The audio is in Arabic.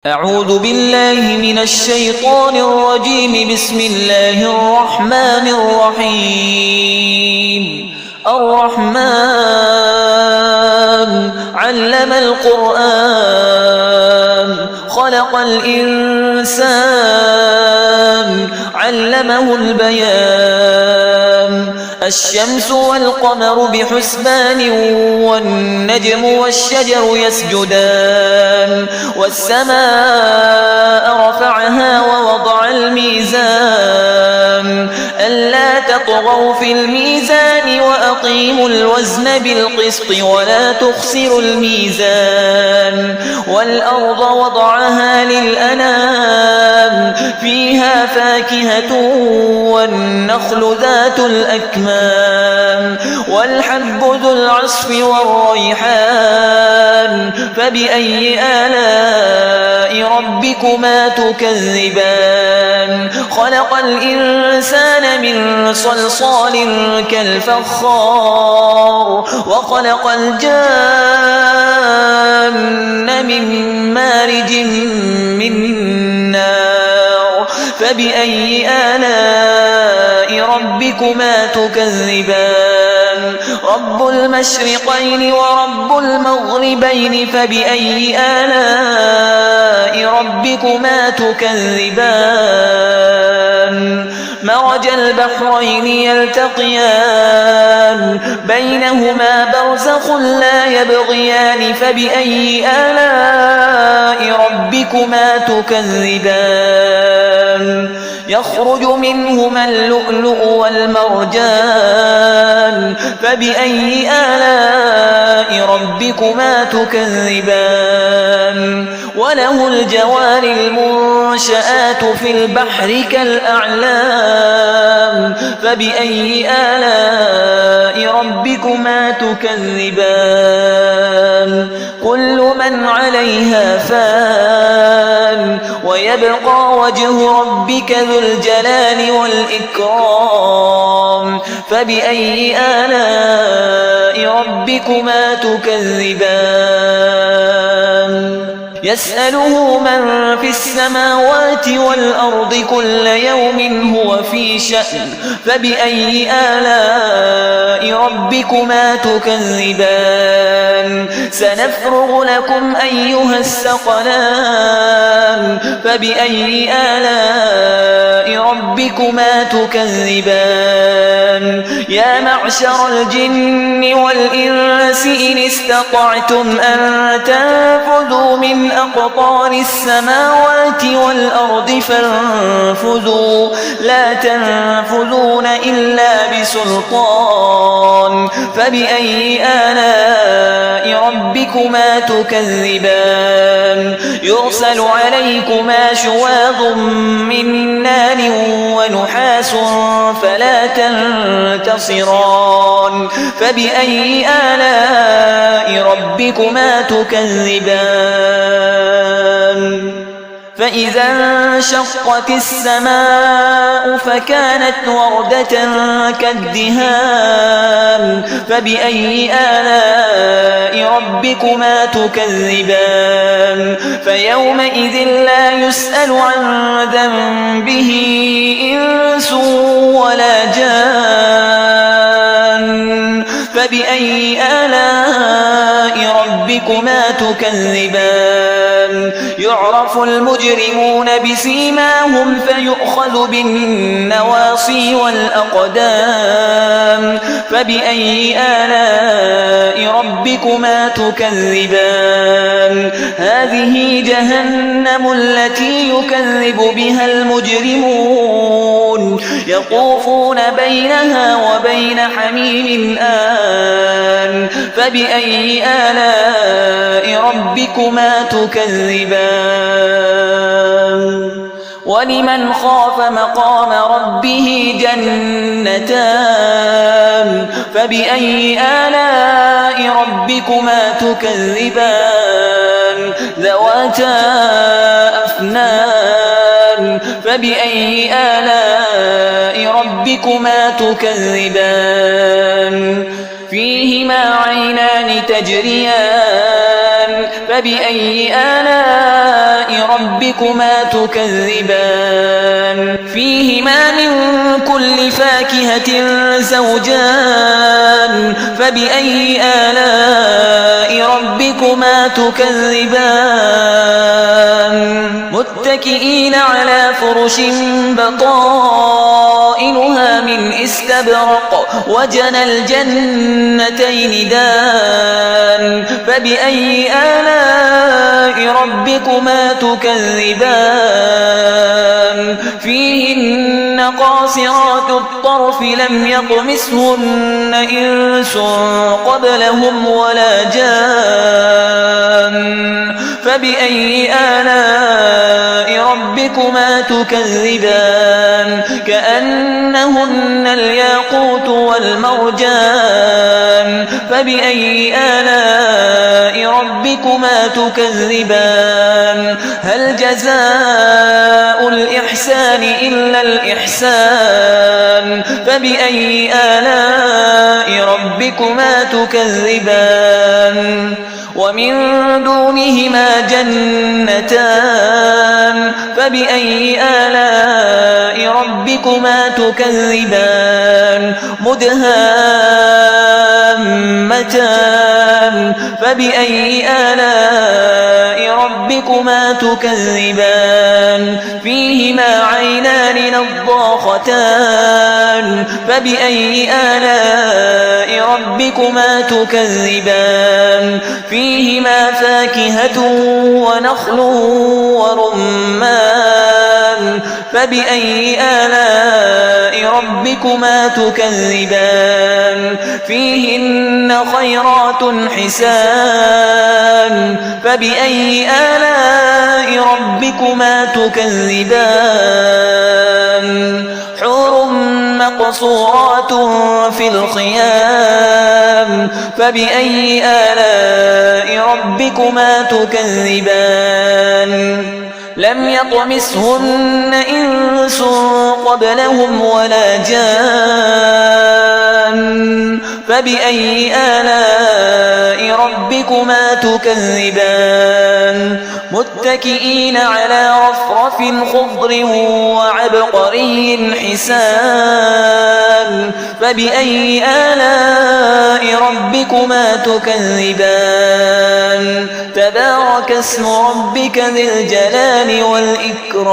أعوذ بالله من الشيطان الرجيم. بسم الله الرحمن الرحيم. الرحمن علم القرآن خلق الإنسان علمه البيان. الشمس والقمر بحسبان والنجم والشجر يسجدان. والسماء رفعها ووضع الميزان ألا تطغوا في الميزان وأقيموا الوزن بالقسط ولا تخسروا الميزان. والأرض وضعها للأنام فيها فاكهة والنخل ذات الأكمام والحب ذو العصف والريحان. فبأي آلاء ربكما تكذبان؟ خلق الإنسان من صلصال كالفخار وخلق الجان من مارج من نار. فبأي آلاء ربكما تكذبان؟ رب المشرقين ورب المغربين. فبأي آلاء ربكما تكذبان؟ مرج البحرين يلتقيان بينهما برزخ لا يبغيان. فبأي آلاء ربكما تكذبان؟ يخرج منهما اللؤلؤ والمرجان. فبأي آلاء ربكما تكذبان؟ وله الجوار المنشآت في البحر كالأعلام. فبأي آلاء ربكما تكذبان؟ كل من عليها فان ويبقى وجه ربك ذو الجلال والإكرام. فبأي آلاء ربكما تكذبان؟ يسأله من في السماوات والأرض كل يوم هو في شأن. فبأي آلاء ربكما تكذبان؟ سنفرغ لكم أيها الثقلان. فبأي آلاء ربكما تكذبان؟ يا معشر الجن والإنس إن استطعتم أن تنفذوا من أقطار السماوات والأرض فانفذوا لا تنفذون إلا بسلطان. فبأي آلاء ربكما تكذبان؟ يرسل عليكما شواظ من نار ونحاس فلا تنتصران. فبأي آلاء ربكما تكذبان؟ فإذا انشقت السماء فكانت وردة كالدهان. فبأي آلاء ربكما تكذبان؟ فيومئذ لا يسأل عن ذنبه إنس ولا جان. فبأي آلاء ربكما تكذبان؟ يعرف المجرمون بسيماهم فيؤخذ بالنواصي والأقدام. فبأي آلاء ربكما تكذبان؟ هذه جهنم التي يكذب بها المجرمون يطوفون بينها وبين حميم آن. فبأي آلاء ربكما تكذبان؟ ولمن خاف مقام ربه جنتان. فبأي آلاء ربكما تكذبان؟ ذواتا أفنان. فبأي آلاء ربكما تكذبان؟ فيهما عينان تجريان. فبأي آلاء ربكما تكذبان فيهما من كل فاكهة زوجان فبأي آلاء ربكما تكذبان متكئين على فرش بطائنها من استبرق وجنى الجنتين دان فبأي آلاء ربكما تكذبان فيهن قاصرات الطرف لم يطمثهن إنس قبلهم ولا جان فبأي آلاء ربكما تكذبان كأنهن الياقوت والمرجان فبأي آلاء ربكما تكذبان هل جزاء الإحسان إلا الإحسان فبأي آلاء ربكما تكذبان ومن دونهما جنتان فبأي آلاء ربكما تكذبان مدهامتان فبأي آلاء ربكما تكذبان فيهما عينان نضاختان فبأي آلاء ربكما تكذبان فيهما فاكهة ونخل ورمان فبأي آلاء ربكما تكذبان فيهن خيرات حسان فبأي آلاء ربكما تكذبان حور مقصورات في الخيام فبأي آلاء ربكما تكذبان لم يطمثهن إنس قبلهم ولا جان فبأي آلاء ربكما تكذبان متكئين على رفرف خضر وعبقري حسان فبأي آلاء ربكما تكذبان تبارك اسم ربك ذي الجلال والإكرام